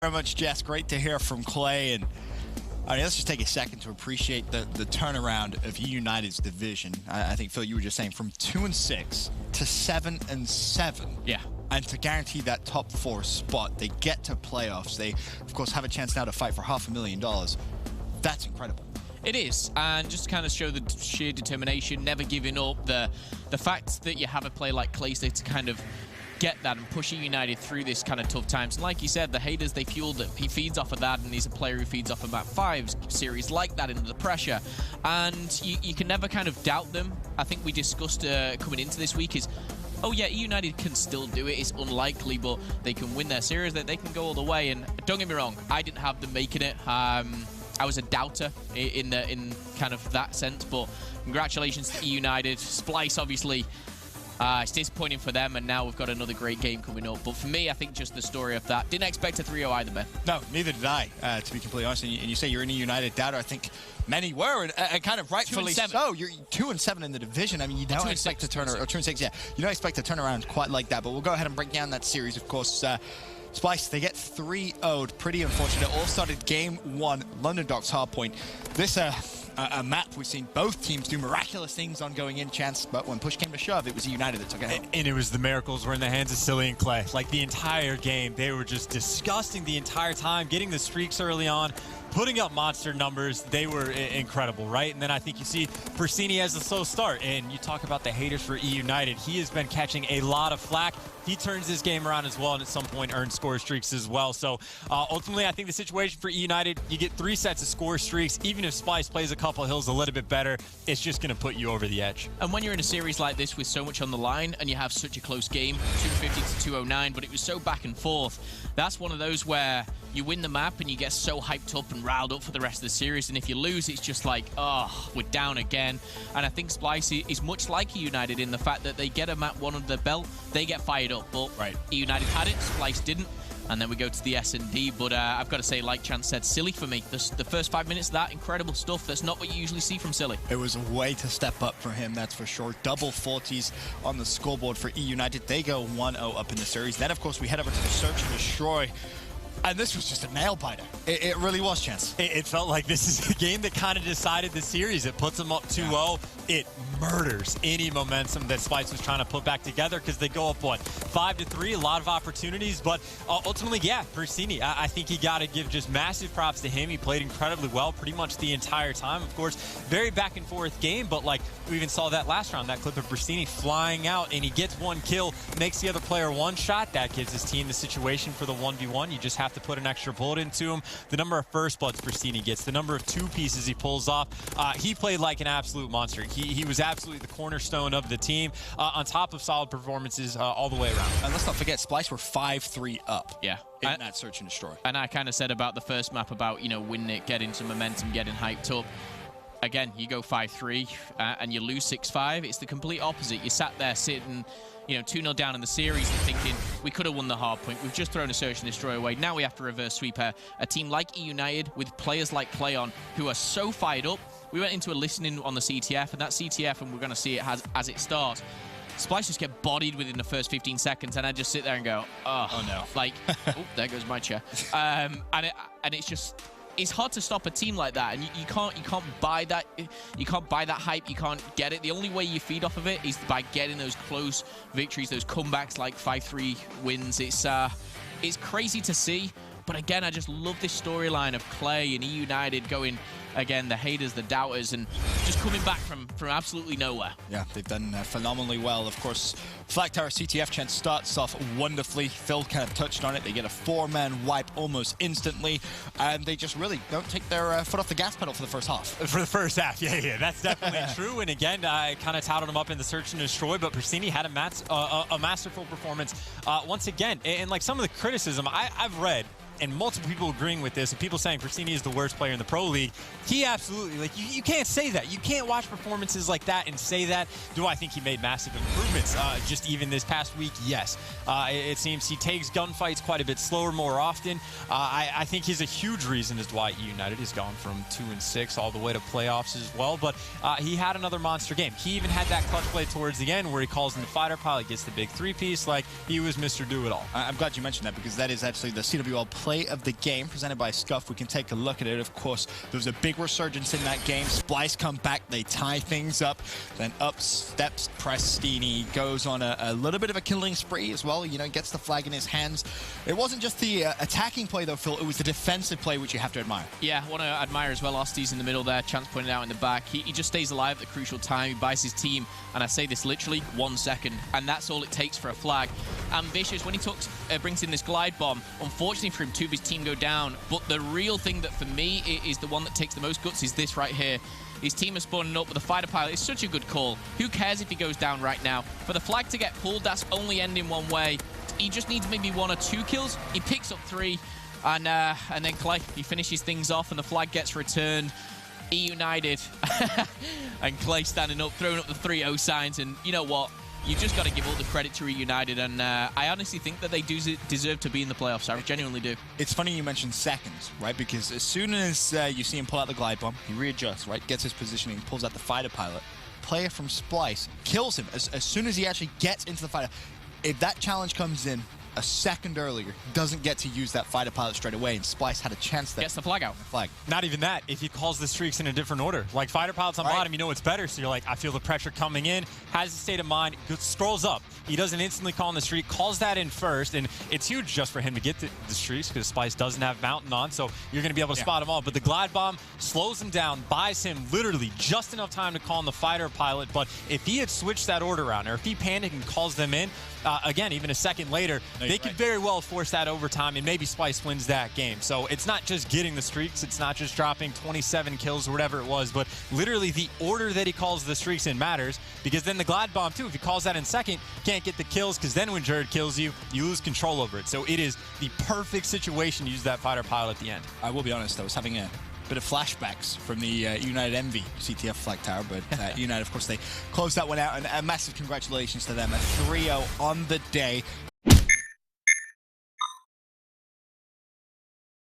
Very much, Jess. Great to hear from Clay. And I mean, let's just take a second to appreciate the turnaround of eUnited's division. I think, Phil, you were just saying from 2-6 to 7-7. Yeah. And to guarantee that top 4 spot, they get to playoffs. They, of course, have a chance now to fight for $500,000. That's incredible. It is, and just to kind of show the sheer determination, never giving up, the fact that you have a player like Clay to kind of get that and push eUnited through this kind of tough times. And like you said, the haters, they fueled it. He feeds off of that, and he's a player who feeds off of Map 5's series like that into the pressure. And you can never kind of doubt them. I think we discussed coming into this week is, oh yeah, eUnited can still do it. It's unlikely, but they can win their series, that they can go all the way. And don't get me wrong, I didn't have them making it. I was a doubter in kind of that sense, but congratulations to eUnited. Splyce, obviously, it's disappointing for them, and now we've got another great game coming up. But for me, I think just the story of that. Didn't expect a 3-0 either, Ben. No, neither did I, to be completely honest. And you say you're an eUnited doubter. I think many were, and kind of rightfully so. You're 2-7 in the division. I mean, you don't expect to turn around, or 2-6, yeah. You don't expect to turn around quite like that. But we'll go ahead and break down that series, of course. Splyce, they get 3-0'd. Pretty unfortunate. All started game 1, London Docks Hardpoint. This a map we've seen both teams do miraculous things on going in chance, but when push came to shove, it was eUnited that took it home. And it was the miracles were in the hands of Silly and Clay. Like the entire game, they were just disgusting the entire time, getting the streaks early on, putting up monster numbers. They were incredible, right? And then I think you see Persini has a slow start, and you talk about the haters for eUnited. He has been catching a lot of flack. He turns his game around as well, and at some point earns score streaks as well. So ultimately, I think the situation for eUnited, you get 3 sets of score streaks. Even if Splyce plays a couple hills a little bit better, it's just going to put you over the edge. And when you're in a series like this with so much on the line, and you have such a close game, 250 to 209, but it was so back and forth, that's one of those where you win the map and you get so hyped up and riled up for the rest of the series, and if you lose, it's just like, oh, we're down again. And I think Splyce is much like eUnited in the fact that they get a map 1 under their belt, they get fired up, but eUnited had it, Splyce didn't. And then we go to the S&D, but I've got to say, like Chance said, Silly for me. The first 5 minutes of that, incredible stuff. That's not what you usually see from Silly. It was a way to step up for him, that's for sure. Double 40s on the scoreboard for eUnited. They go 1-0 up in the series. Then, of course, we head over to the Search and Destroy. And this was just a nail-biter. It really was, Chance. It felt like this is a game that kind of decided the series. It puts them up 2-0. It murders any momentum that Splyce was trying to put back together because they go up, what, 5-3, a lot of opportunities. But ultimately, yeah, Persini, I think you got to give just massive props to him. He played incredibly well pretty much the entire time. Of course, very back-and-forth game, but like we even saw that last round, that clip of Persini flying out, and he gets 1 kill, makes the other player 1 shot. That gives his team the situation for the 1v1. You just have to put an extra bullet into him. The number of first bloods Persini gets, the number of 2 pieces he pulls off. He played like an absolute monster. He was absolutely the cornerstone of the team, on top of solid performances all the way around. And let's not forget, Splyce were 5-3 up. Yeah. In that Search and Destroy. And I kind of said about the first map about, you know, winning it, getting some momentum, getting hyped up. Again, you go 5-3 and you lose 6-5. It's the complete opposite. You sat there sitting, you know, 2-0 down in the series and thinking, we could have won the hard point. We've just thrown a Search and Destroy away. Now we have to reverse sweep a team like eUnited with players like Clay on who are so fired up. We went into a listening on the CTF, and that CTF, and we're going to see it as it starts, Splyce just get bodied within the first 15 seconds, and I just sit there and go, oh no. Like, oh, there goes my chair. And it's just, it's hard to stop a team like that, and you can't buy that. You can't buy that hype. You can't get it. The only way you feed off of it is by getting those close victories, those comebacks like 5-3 wins. It's crazy to see. But again, I just love this storyline of Clay and eUnited going, again, the haters, the doubters, and just coming back from absolutely nowhere. Yeah, they've done phenomenally well. Of course, Flag Tower CTF chance starts off wonderfully. Phil kind of touched on it. They get a 4-man wipe almost instantly, and they just really don't take their foot off the gas pedal for the first half. For the first half, yeah, that's definitely true. And again, I kind of touted them up in the Search and Destroy, but Persini had a masterful performance once again. And like some of the criticism I've read, and multiple people agreeing with this, and people saying Persini is the worst player in the Pro League. He absolutely, like, you can't say that. You can't watch performances like that and say that. Do I think he made massive improvements? Just even this past week, yes. It seems he takes gunfights quite a bit slower more often. I think he's a huge reason as to why eUnited has gone from 2-6 all the way to playoffs as well. But he had another monster game. He even had that clutch play towards the end where he calls in the fighter pilot, gets the big 3-piece. Like, he was Mr. Do-It-All. I'm glad you mentioned that, because that is actually the CWL play play of the game presented by Scuff. We can take a look at it. Of course, there was a big resurgence in that game. Splyce come back, they tie things up. Then up steps Prestini, goes on a little bit of a killing spree as well. You know, gets the flag in his hands. It wasn't just the attacking play though, Phil. It was the defensive play which you have to admire. Yeah, I want to admire as well. Osty's in the middle there. Chance pointed out in the back. He just stays alive at the crucial time. He buys his team, and I say this literally, 1 second, and that's all it takes for a flag. Ambitious, when he brings in this glide bomb, unfortunately for him, 2 of his team go down, but the real thing that for me is the one that takes the most guts is this right here. His team is spawning up with a fighter pilot. It's such a good call. Who cares if he goes down right now? For the flag to get pulled, that's only ending one way. He just needs maybe 1 or 2 kills. He picks up 3, and then Clay, he finishes things off, and the flag gets returned. eUnited. And Clay standing up, throwing up the 3-0 signs, and you know what? You just got to give all the credit to eUnited, and I honestly think that they do deserve to be in the playoffs. I genuinely do. It's funny you mentioned seconds, right? Because as soon as you see him pull out the glide bomb, he readjusts, right? Gets his positioning, pulls out the fighter pilot. Player from Splyce kills him as soon as he actually gets into the fighter. If that challenge comes in a second earlier, doesn't get to use that fighter pilot straight away, and Splyce had a chance there. Gets the flag out. Not even that. If he calls the streaks in a different order. Like fighter pilots on bottom, you know it's better, so you're like, I feel the pressure coming in, has the state of mind, scrolls up. He doesn't instantly call in the streak, calls that in first, and it's huge just for him to get the streaks because Splyce doesn't have Mountain on, so you're going to be able to spot him all. But the glide bomb slows him down, buys him literally just enough time to call in the fighter pilot, but if he had switched that order around, or if he panicked and calls them in, again, even a second later, they could very well force that overtime, and maybe Splyce wins that game. So it's not just getting the streaks, it's not just dropping 27 kills or whatever it was, but literally the order that he calls the streaks in matters, because then the glide bomb too, if he calls that in second, can't get the kills, because then when Jared kills you, you lose control over it. So it is the perfect situation to use that fighter pilot at the end. I will be honest, I was having a bit of flashbacks from the United Envy CTF flag tower, but United, of course, they closed that one out, and a massive congratulations to them. A 3-0 on the day.